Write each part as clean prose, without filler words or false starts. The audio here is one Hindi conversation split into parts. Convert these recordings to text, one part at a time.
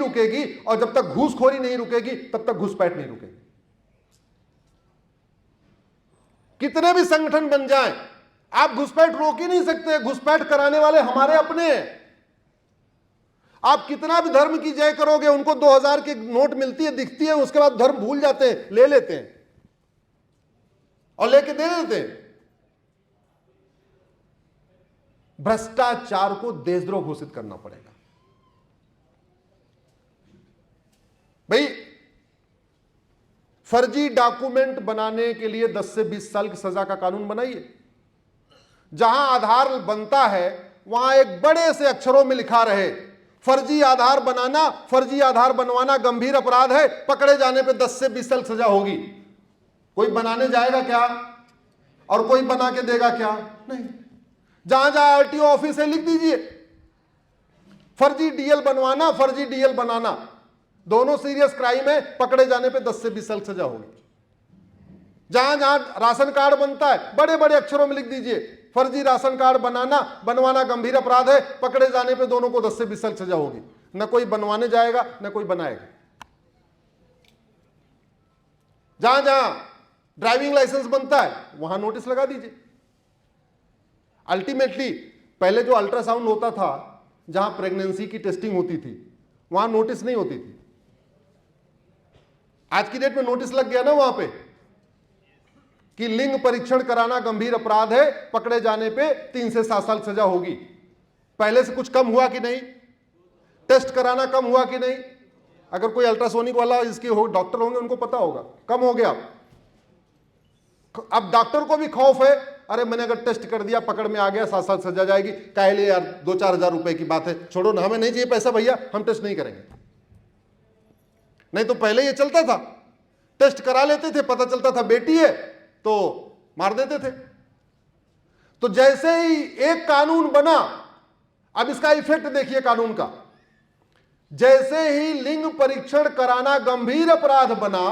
रुकेगी, और जब तक घूसखोरी नहीं रुकेगी तब तक घुसपैठ नहीं रुकेगी। कितने भी संगठन बन जाएं, आप घुसपैठ रोक ही नहीं सकते। घुसपैठ कराने वाले हमारे अपने हैं। आप कितना भी धर्म की जय करोगे, उनको 2000 की नोट मिलती है, दिखती है, उसके बाद धर्म भूल जाते हैं, ले लेते हैं और लेके दे देते हैं। भ्रष्टाचार को देशद्रोह घोषित करना पड़ेगा। भाई, फर्जी डॉक्यूमेंट बनाने के लिए 10 से 20 साल की सजा का कानून बनाइए। जहां आधार बनता है वहां एक बड़े से अक्षरों में लिखा रहे, फर्जी आधार बनाना, फर्जी आधार बनवाना गंभीर अपराध है, पकड़े जाने पे 10 से 20 साल सजा होगी। कोई बनाने जाएगा क्या और कोई बना के देगा क्या? नहीं। जहां जहां आरटीओ ऑफिस है लिख दीजिए, फर्जी डीएल बनवाना, फर्जी डीएल बनाना, दोनों सीरियस क्राइम है, पकड़े जाने पे 10 से 20 साल सजा होगी। जहां जहां राशन कार्ड बनता है बड़े बड़े अक्षरों में लिख दीजिए, फर्जी राशन कार्ड बनाना बनवाना गंभीर अपराध है, पकड़े जाने पे दोनों को 10 से 20 साल सजा होगी। न कोई बनवाने जाएगा न कोई बनाएगा। जहां जहां ड्राइविंग लाइसेंस बनता है वहां नोटिस लगा दीजिए। अल्टीमेटली पहले जो अल्ट्रासाउंड होता था, जहां प्रेगनेंसी की टेस्टिंग होती थी, वहां नोटिस नहीं होती थी। आज की डेट में नोटिस लग गया ना वहां पे कि लिंग परीक्षण कराना गंभीर अपराध है, पकड़े जाने पे 3 से 7 साल सजा होगी। पहले से कुछ कम हुआ कि नहीं? टेस्ट कराना कम हुआ कि नहीं? अगर कोई अल्ट्रासोनिक वाला इसके डॉक्टर होंगे उनको पता होगा, कम हो गया। अब डॉक्टर को भी खौफ है, अरे मैंने अगर टेस्ट कर दिया, पकड़ में आ गया, 7 साल सजा जाएगी, काहे लिए यार, 2-4 हजार रुपए की बात है, छोड़ो ना, हमें नहीं चाहिए पैसा भैया, हम टेस्ट नहीं करेंगे। नहीं तो पहले ये चलता था, टेस्ट करा लेते थे, पता चलता था बेटी है तो मार देते थे। तो जैसे ही एक कानून बना, अब इसका इफेक्ट देखिए कानून का। जैसे ही लिंग परीक्षण कराना गंभीर अपराध बना,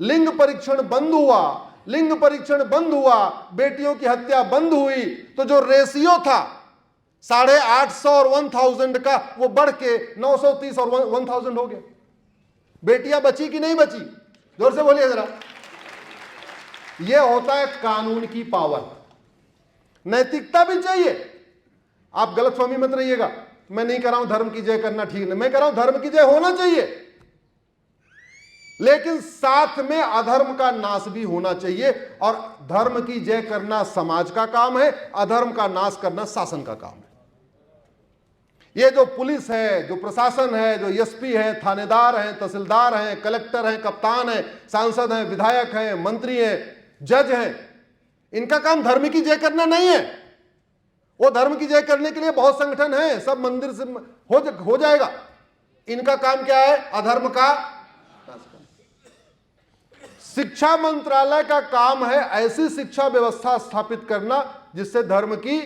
लिंग परीक्षण बंद हुआ, लिंग परीक्षण बंद हुआ, बेटियों की हत्या बंद हुई, तो जो रेशियो था 850 और 1000 का, वो बढ़ के 930 और 1000 हो गया। बेटियां बची कि नहीं बची? जोर से बोलिए जरा। यह होता है कानून की पावर। नैतिकता भी चाहिए। आप गलतफहमी मत रहिएगा, मैं नहीं कह रहा हूं धर्म की जय करना ठीक नहीं, मैं कह रहा हूं धर्म की जय होना चाहिए, लेकिन साथ में अधर्म का नाश भी होना चाहिए। और धर्म की जय करना समाज का काम है, अधर्म का नाश करना शासन का काम है। ये जो पुलिस है, जो प्रशासन है, जो एसपी है, थानेदार हैं, तहसीलदार हैं, कलेक्टर हैं, कप्तान हैं, सांसद हैं, विधायक हैं, मंत्री हैं, जज हैं, इनका काम धर्म की जय करना नहीं है। वो धर्म की जय करने के लिए बहुत संगठन हैं, सब मंदिर से हो जाएगा। इनका काम क्या है? अधर्म का। शिक्षा मंत्रालय का काम है ऐसी शिक्षा व्यवस्था स्थापित करना जिससे धर्म की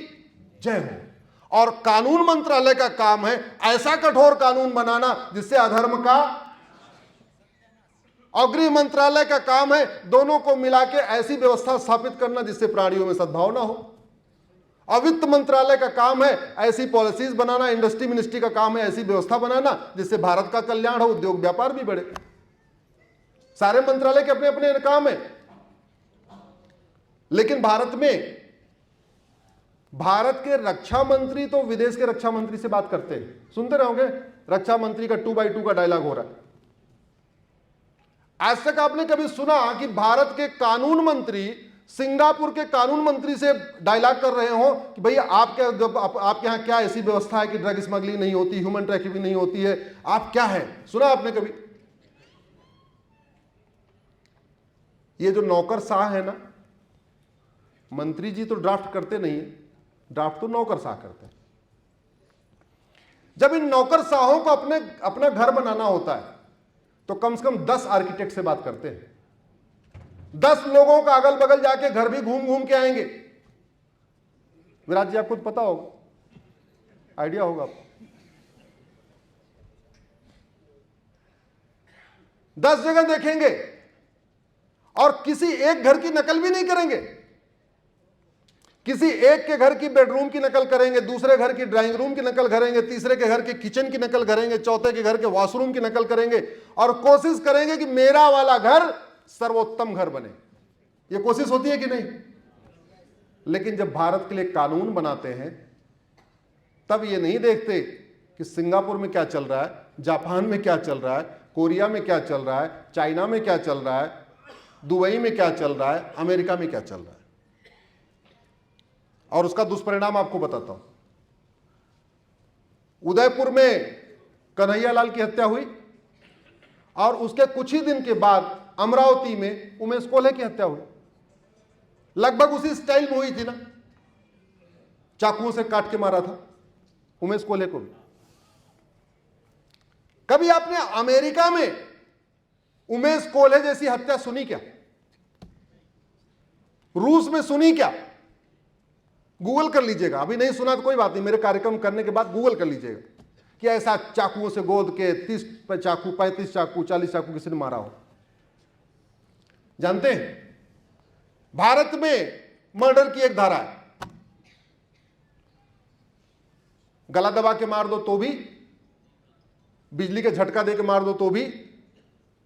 जय हो, और कानून मंत्रालय का काम है ऐसा कठोर कानून बनाना जिससे अधर्म का। और गृह मंत्रालय का काम है दोनों को मिला के ऐसी व्यवस्था स्थापित करना जिससे प्राणियों में सद्भावना हो। और वित्त मंत्रालय का काम है ऐसी पॉलिसीज बनाना, इंडस्ट्री मिनिस्ट्री का काम है ऐसी व्यवस्था बनाना जिससे भारत का कल्याण हो, उद्योग व्यापार भी बढ़े। सारे मंत्रालय के अपने अपने काम है। लेकिन भारत के रक्षा मंत्री तो विदेश के रक्षा मंत्री से बात करते हैं, सुनते रहोगे, रक्षा मंत्री का 2x2 का डायलॉग हो रहा है। आज तक आपने कभी सुना कि भारत के कानून मंत्री सिंगापुर के कानून मंत्री से डायलॉग कर रहे हो कि भैया आपके यहां क्या ऐसी व्यवस्था है कि ड्रग स्मगलिंग नहीं होती, ह्यूमन ट्रैफिकिंग नहीं होती है, आप क्या है? सुना आपने कभी? ये जो नौकरशाह है ना, मंत्री जी तो ड्राफ्ट करते नहीं है, ड्राफ्ट तो नौकरशाह करते हैं। जब इन नौकरशाहों को अपना घर बनाना होता है तो कम से कम 10 आर्किटेक्ट से बात करते हैं। 10 लोगों का अगल बगल जाके घर भी घूम घूम के आएंगे। विराट जी आपको पता होगा, आइडिया होगा आपको। 10 जगह देखेंगे और किसी एक घर की नकल भी नहीं करेंगे किसी एक के घर की बेडरूम की नकल करेंगे, दूसरे घर की ड्राइंग रूम की नकल करेंगे, तीसरे के घर के किचन की नकल करेंगे, चौथे के घर के वॉशरूम की नकल करेंगे और कोशिश करेंगे कि मेरा वाला घर सर्वोत्तम घर बने। यह कोशिश होती है कि नहीं? लेकिन जब भारत के लिए कानून बनाते हैं तब ये नहीं देखते कि सिंगापुर में क्या चल रहा है, जापान में क्या चल रहा है, कोरिया में क्या चल रहा है, चाइना में क्या चल रहा है, दुबई में क्या चल रहा है, अमेरिका में क्या चल रहा है। और उसका दुष्परिणाम आपको बताता हूं। उदयपुर में कन्हैयालाल की हत्या हुई और उसके कुछ ही दिन के बाद अमरावती में उमेश कोल्हे की हत्या हुई। लगभग उसी स्टाइल में हुई थी ना, चाकुओं से काट के मारा था उमेश कोल्हे को भी। कभी आपने अमेरिका में उमेश कोल्हे जैसी हत्या सुनी क्या? रूस में सुनी क्या? गूगल कर लीजिएगा, अभी नहीं सुना तो कोई बात नहीं, मेरे कार्यक्रम करने के बाद गूगल कर लीजिएगा कि ऐसा चाकुओं से गोद के 30 चाकू, 35 चाकू, 40 चाकू किसी ने मारा हो। जानते हैं भारत में मर्डर की एक धारा है, गला दबा के मार दो तो भी, बिजली के झटका दे के मार दो तो भी,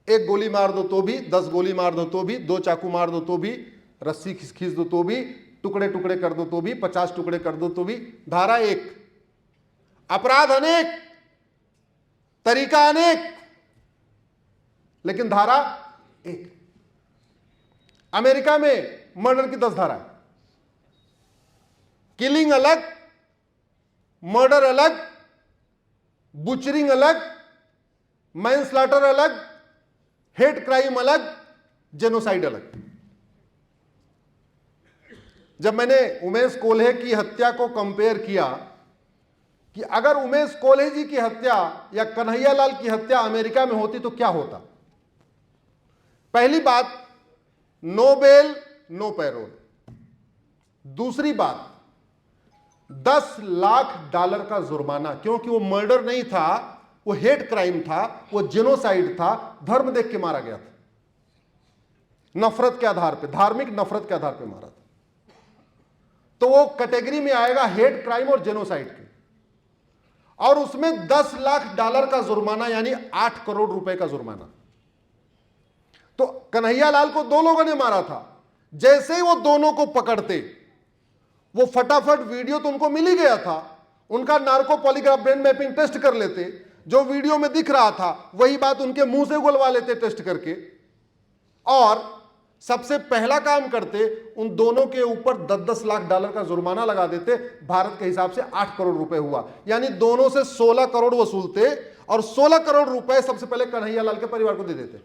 एक गोली मार दो तो भी, 10 गोली मार दो तो भी, 2 चाकू मार दो तो भी, रस्सी खींच दो तो भी, टुकड़े टुकड़े कर दो तो भी, 50 टुकड़े कर दो तो भी। धारा एक, अपराध अनेक, तरीका अनेक, लेकिन धारा एक। अमेरिका में मर्डर की 10 धारा है। किलिंग अलग, मर्डर अलग, बुचरिंग अलग, मैनस्लॉटर अलग, हेट क्राइम अलग, जेनोसाइड अलग। जब मैंने उमेश कोल्हे की हत्या को कंपेयर किया कि अगर उमेश कोल्हे जी की हत्या या कन्हैयालाल की हत्या अमेरिका में होती तो क्या होता, पहली बात नो बेल नो पैरोल। दूसरी बात $10 लाख का जुर्माना, क्योंकि वो मर्डर नहीं था, वो हेट क्राइम था, वो जेनोसाइड था, धर्म देख के मारा गया था, नफरत के आधार पे, धार्मिक नफरत के आधार पे मारा था। तो वो कैटेगरी में आएगा हेट क्राइम और जेनोसाइड के, और उसमें $10 लाख का जुर्माना, यानी 8 करोड़ रुपए का जुर्माना। तो कन्हैयालाल को 2 लोगों ने मारा था, जैसे ही वो दोनों को पकड़ते, वो फटाफट वीडियो तो उनको मिल ही गया था, उनका narco polygraph brain mapping test कर लेते, जो वीडियो में दिख रहा था वही बात उनके मुंह से उगलवा लेते टेस्ट करके, और सबसे पहला काम करते उन दोनों के ऊपर $10 लाख का जुर्माना लगा देते। भारत के हिसाब से 8 करोड़ रुपए हुआ, यानी दोनों से 16 करोड़ वसूलते और 16 करोड़ रुपए सबसे पहले कन्हैयालाल के परिवार को दे देते।